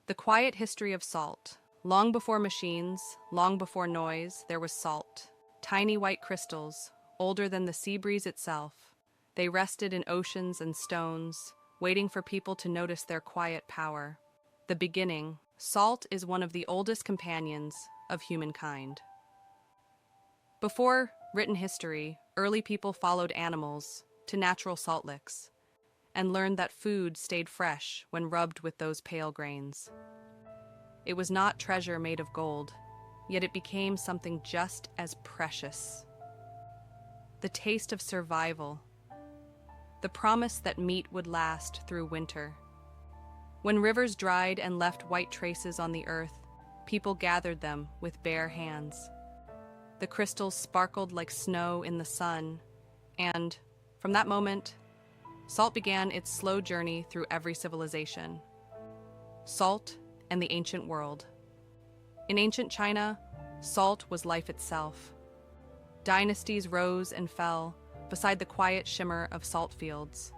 The quiet history of salt. Long before machines, long before noise, there was salt. Tiny white crystals, older than the sea breeze itself. They rested in oceans and stones, waiting for people to notice their quiet power. The beginning. Salt is one of the oldest companions of humankind. Before written history, early people followed animals to natural salt licks and learned that food stayed fresh when rubbed with those pale grains. It was not treasure made of gold, yet it became something just as precious. The taste of survival, the promise that meat would last through winter. When rivers dried and left white traces on the earth, people gathered them with bare hands. The crystals sparkled like snow in the sun, and, from that moment, salt began its slow journey through every civilization. Salt and the ancient world. In ancient China, salt was life itself. Dynasties rose and fell beside the quiet shimmer of salt fields.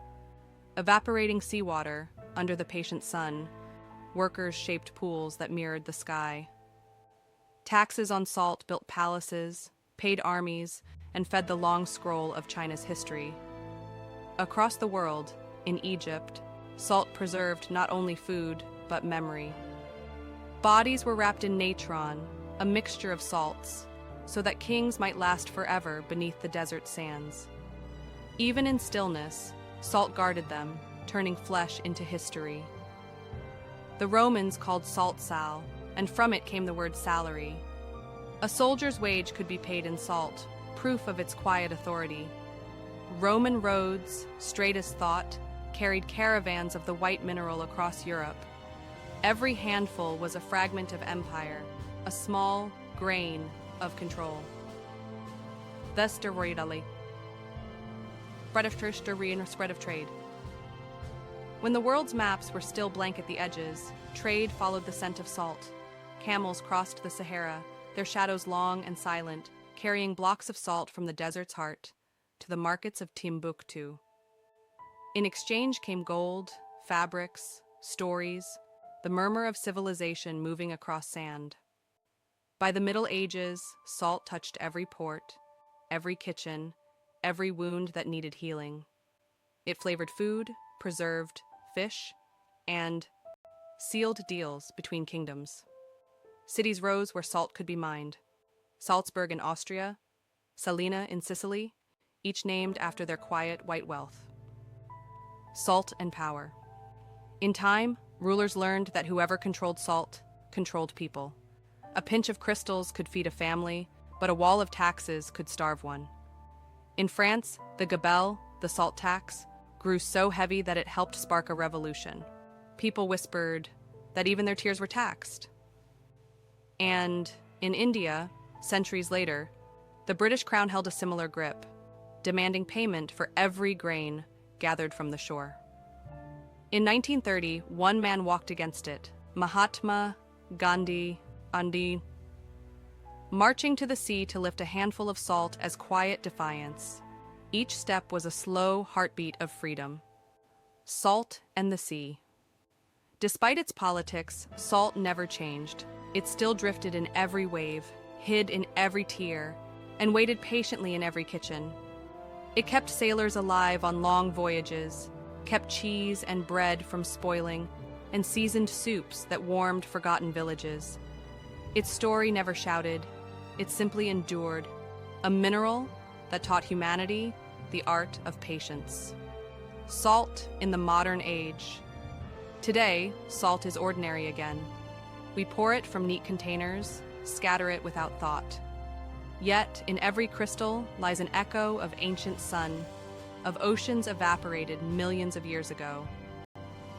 Evaporating seawater under the patient sun, workers shaped pools that mirrored the sky. Taxes on salt built palaces, paid armies, and fed the long scroll of China's history. Across the world, in Egypt, salt preserved not only food, but memory. Bodies were wrapped in natron, a mixture of salts, so that kings might last forever beneath the desert sands. Even in stillness, salt guarded them, turning flesh into history. The Romans called salt sal, and from it came the word salary. A soldier's wage could be paid in salt, proof of its quiet authority. Roman roads, straight as thought, carried caravans of the white mineral across Europe. Every handful was a fragment of empire, a small grain of control. Thus der Royalty. Spread of church, der Rien, spread of trade. When the world's maps were still blank at the edges, trade followed the scent of salt. Camels crossed the Sahara, their shadows long and silent, carrying blocks of salt from the desert's heart to the markets of Timbuktu. In exchange came gold, fabrics, stories, the murmur of civilization moving across sand. By the Middle Ages, salt touched every port, every kitchen, every wound that needed healing. It flavored food, preserved fish, and sealed deals between kingdoms. Cities rose where salt could be mined. Salzburg in Austria, Salina in Sicily, each named after their quiet white wealth. Salt and power. In time, rulers learned that whoever controlled salt controlled people. A pinch of crystals could feed a family, but a wall of taxes could starve one. In France, the gabelle, the salt tax, grew so heavy that it helped spark a revolution. People whispered that even their tears were taxed. And in India, centuries later, the British Crown held a similar grip, demanding payment for every grain gathered from the shore. In 1930, one man walked against it, Mahatma Gandhi, marching to the sea to lift a handful of salt as quiet defiance. Each step was a slow heartbeat of freedom. Salt and the sea. Despite its politics, salt never changed. It still drifted in every wave, hid in every tear, and waited patiently in every kitchen. It kept sailors alive on long voyages, kept cheese and bread from spoiling, and seasoned soups that warmed forgotten villages. Its story never shouted, it simply endured, a mineral that taught humanity the art of patience. Salt in the modern age. Today, salt is ordinary again. We pour it from neat containers, scatter it without thought. Yet, in every crystal lies an echo of ancient sun, of oceans evaporated millions of years ago,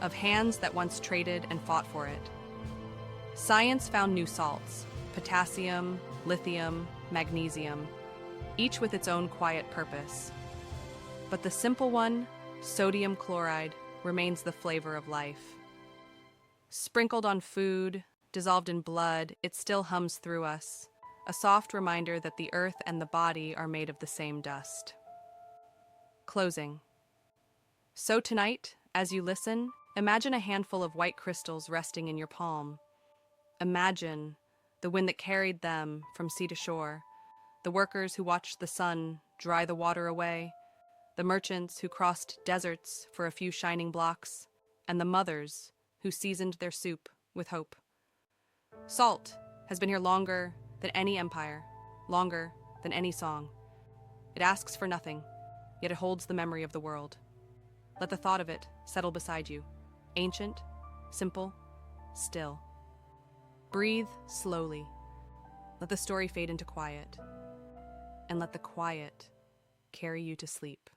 of hands that once traded and fought for it. Science found new salts, potassium, lithium, magnesium, each with its own quiet purpose. But the simple one, sodium chloride, remains the flavor of life. Sprinkled on food, dissolved in blood, it still hums through us, a soft reminder that the earth and the body are made of the same dust. Closing. So tonight, as you listen, Imagine a handful of white crystals resting in your palm. Imagine the wind that carried them from sea to shore, the workers who watched the sun dry the water away, the merchants who crossed deserts for a few shining blocks, and the mothers who seasoned their soup with hope. Salt has been here longer than any empire, longer than any song. It asks for nothing, yet it holds the memory of the world. Let the thought of it settle beside you, ancient, simple, still. Breathe slowly. Let the story fade into quiet, and let the quiet carry you to sleep.